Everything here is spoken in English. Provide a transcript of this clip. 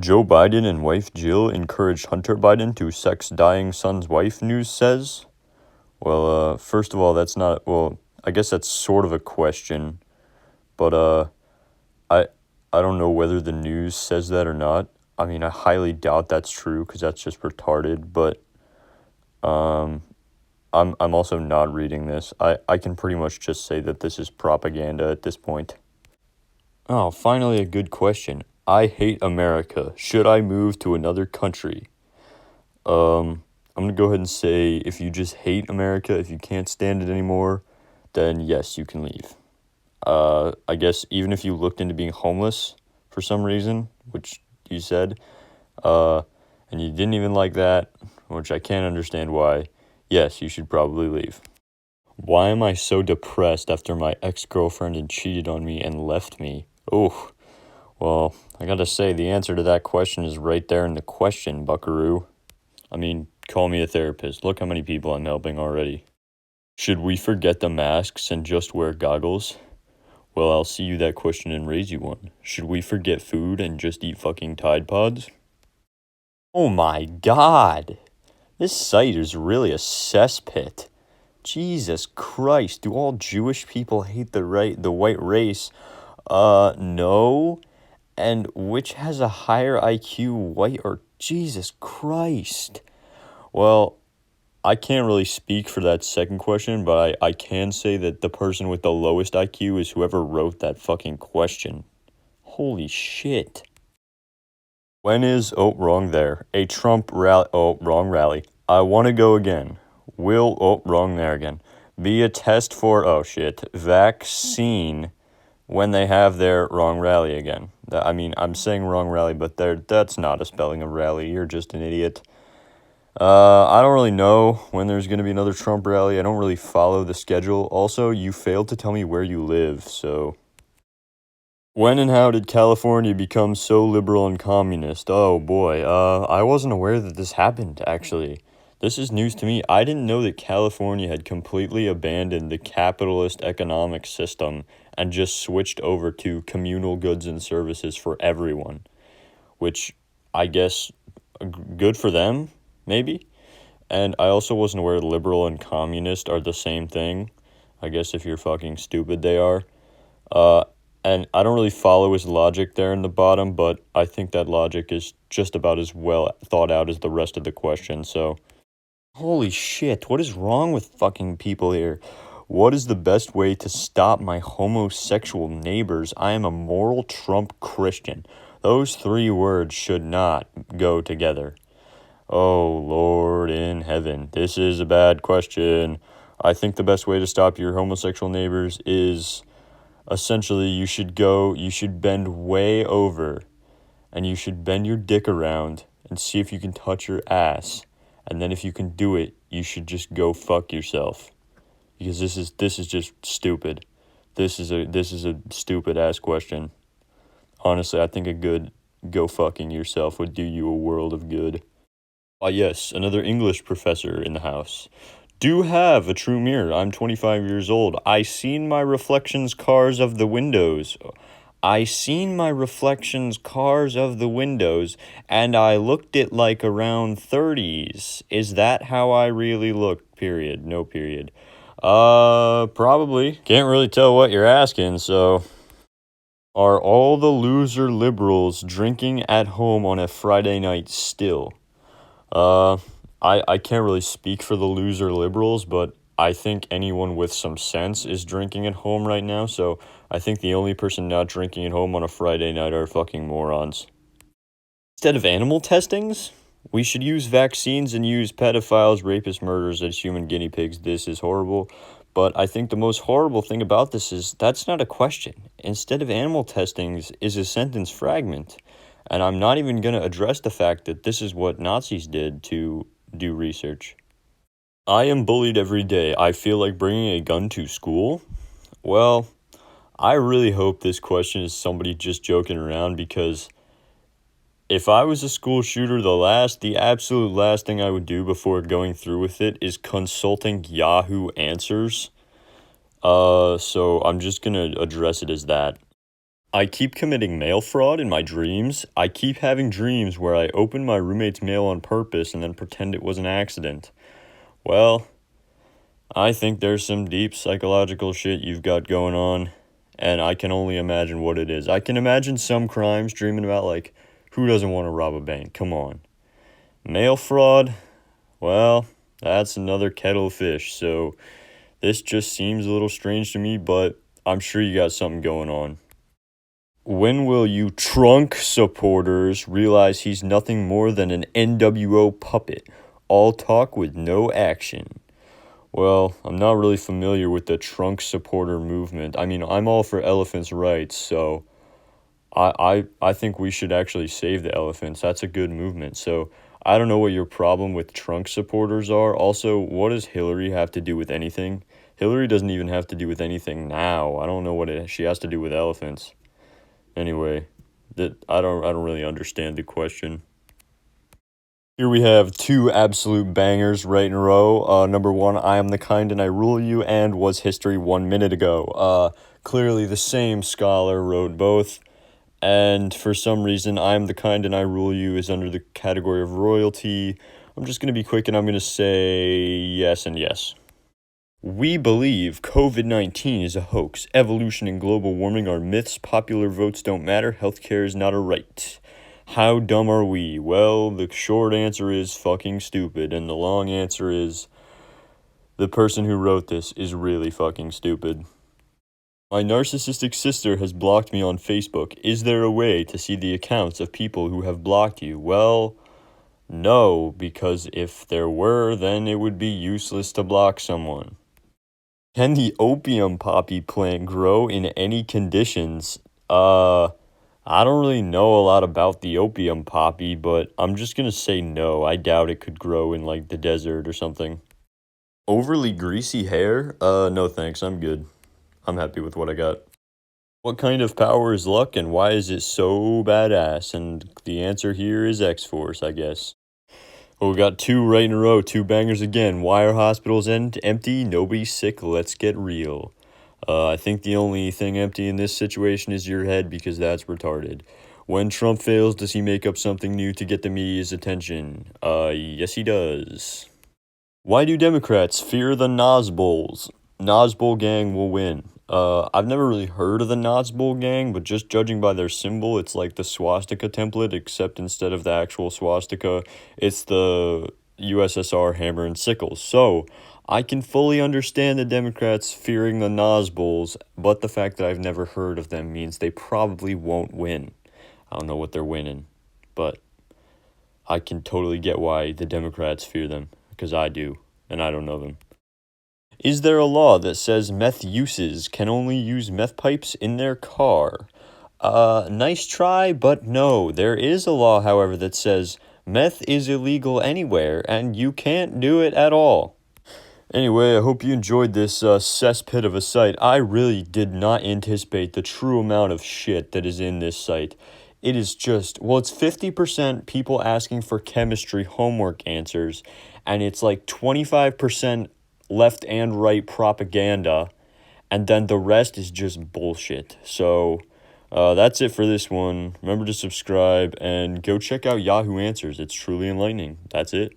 Joe Biden and wife Jill encouraged Hunter Biden to sex dying son's wife, news says. Well, first of all, that's not, well, I guess that's sort of a question, but, I don't know whether the news says that or not. I mean, I highly doubt that's true, because that's just retarded, but, I'm also not reading this. I can pretty much just say that this is propaganda at this point. Oh, finally a good question. I hate America. Should I move to another country? I'm gonna go ahead and say if you just hate America, if you can't stand it anymore, then yes, you can leave. I guess even if you looked into being homeless for some reason, which you said, and you didn't even like that, which I can't understand why, yes, you should probably leave. Why am I so depressed after my ex-girlfriend had cheated on me and left me? Oh, well, I gotta say, the answer to that question is right there in the question, buckaroo. I mean, call me a therapist. Look how many people I'm helping already. Should we forget the masks and just wear goggles? Well, I'll see you that question and raise you one. Should we forget food and just eat fucking Tide Pods? Oh my god! This site is really a cesspit. Jesus Christ, do all Jewish people hate the white race? No. And which has a higher IQ, white or Jesus Christ? Well, I can't really speak for that second question, but I can say that the person with the lowest IQ is whoever wrote that fucking question. Holy shit. When is, oh, wrong there, a Trump rally, oh, wrong rally. I want to go again. Will, oh, wrong there again. Be a test for, oh shit, vaccine when they have their wrong rally again. I mean, I'm saying wrong rally, but that's not a spelling of rally. You're just an idiot. I don't really know when there's going to be another Trump rally. I don't really follow the schedule. Also, you failed to tell me where you live, so... When and how did California become so liberal and communist? Oh boy, I wasn't aware that this happened, actually. This is news to me. I didn't know that California had completely abandoned the capitalist economic system and just switched over to communal goods and services for everyone. Which, I guess, good for them, maybe? And I also wasn't aware liberal and communist are the same thing. I guess if you're fucking stupid, they are. And I don't really follow his logic there in the bottom, but I think that logic is just about as well thought out as the rest of the question, so... Holy shit, what is wrong with fucking people here? What is the best way to stop my homosexual neighbors? I am a moral Trump Christian. Those three words should not go together. Oh, Lord in heaven, this is a bad question. I think the best way to stop your homosexual neighbors is... Essentially, you should bend way over, and you should bend your dick around and see if you can touch your ass. And then if you can do it, you should just go fuck yourself. Because this is just stupid. This is a stupid ass question. Honestly, I think a good go fucking yourself would do you a world of good. Ah yes, another English professor in the house. Do have a true mirror. I'm 25 years old. I seen my reflections cars of the windows. I seen my reflections cars of the windows, and I looked it like around 30s. Is that how I really look? Period. No period. Probably. Can't really tell what you're asking, so... Are all the loser liberals drinking at home on a Friday night still? I can't really speak for the loser liberals, but I think anyone with some sense is drinking at home right now, so I think the only person not drinking at home on a Friday night are fucking morons. Instead of animal testings, we should use vaccines and use pedophiles, rapists, murderers as human guinea pigs. This is horrible, but I think the most horrible thing about this is that's not a question. Instead of animal testings is a sentence fragment, and I'm not even going to address the fact that this is what Nazis did to do research. I am bullied every day. I feel like bringing a gun to school? Well, I really hope this question is somebody just joking around, because if I was a school shooter, the absolute last thing I would do before going through with it is consulting Yahoo Answers. So I'm just gonna address it as that. I keep committing mail fraud in my dreams. I keep having dreams where I open my roommate's mail on purpose and then pretend it was an accident. Well, I think there's some deep psychological shit you've got going on, and I can only imagine what it is. I can imagine some crimes dreaming about, like, who doesn't want to rob a bank? Come on. Mail fraud? Well, that's another kettle of fish, so this just seems a little strange to me, but I'm sure you got something going on. When will you Trunk supporters realize he's nothing more than an NWO puppet? All talk with no action. Well, I'm not really familiar with the Trunk supporter movement. I mean, I'm all for elephants' rights, so I think we should actually save the elephants. That's a good movement. So I don't know what your problem with Trunk supporters are. Also, what does Hillary have to do with anything? Hillary doesn't even have to do with anything now. I don't know what she has to do with elephants. Anyway, I don't really understand the question. Here we have two absolute bangers right in a row. Number one, I am the kind and I rule you, and was history 1 minute ago. Clearly the same scholar wrote both. And for some reason, I am the kind and I rule you is under the category of royalty. I'm just going to be quick and I'm going to say yes and yes. We believe COVID-19 is a hoax. Evolution and global warming are myths. Popular votes don't matter. Healthcare is not a right. How dumb are we? Well, the short answer is fucking stupid. And the long answer is the person who wrote this is really fucking stupid. My narcissistic sister has blocked me on Facebook. Is there a way to see the accounts of people who have blocked you? Well, no, because if there were, then it would be useless to block someone. Can the opium poppy plant grow in any conditions? I don't really know a lot about the opium poppy, but I'm just gonna say no. I doubt it could grow in, like, the desert or something. Overly greasy hair? No thanks, I'm good. I'm happy with what I got. What kind of power is luck and why is it so badass? And the answer here is X-Force, I guess. Well, we got two right in a row, two bangers again. Why are hospitals empty? Nobody's sick, let's get real. I think the only thing empty in this situation is your head because that's retarded. When Trump fails, does he make up something new to get the media's attention? Yes he does. Why do Democrats fear the Nosbols? Nosbol gang will win. I've never really heard of the Nosbol gang, but just judging by their symbol, it's like the swastika template, except instead of the actual swastika, it's the USSR hammer and sickles. So, I can fully understand the Democrats fearing the Nosbols, but the fact that I've never heard of them means they probably won't win. I don't know what they're winning, but I can totally get why the Democrats fear them, because I do, and I don't know them. Is there a law that says meth uses can only use meth pipes in their car? Nice try, but no. There is a law, however, that says meth is illegal anywhere, and you can't do it at all. Anyway, I hope you enjoyed this cesspit of a site. I really did not anticipate the true amount of shit that is in this site. It is just, well, it's 50% people asking for chemistry homework answers, and it's like 25% left and right propaganda, and then the rest is just bullshit. So that's it for this one. Remember to subscribe and go check out Yahoo Answers. It's truly enlightening. That's it.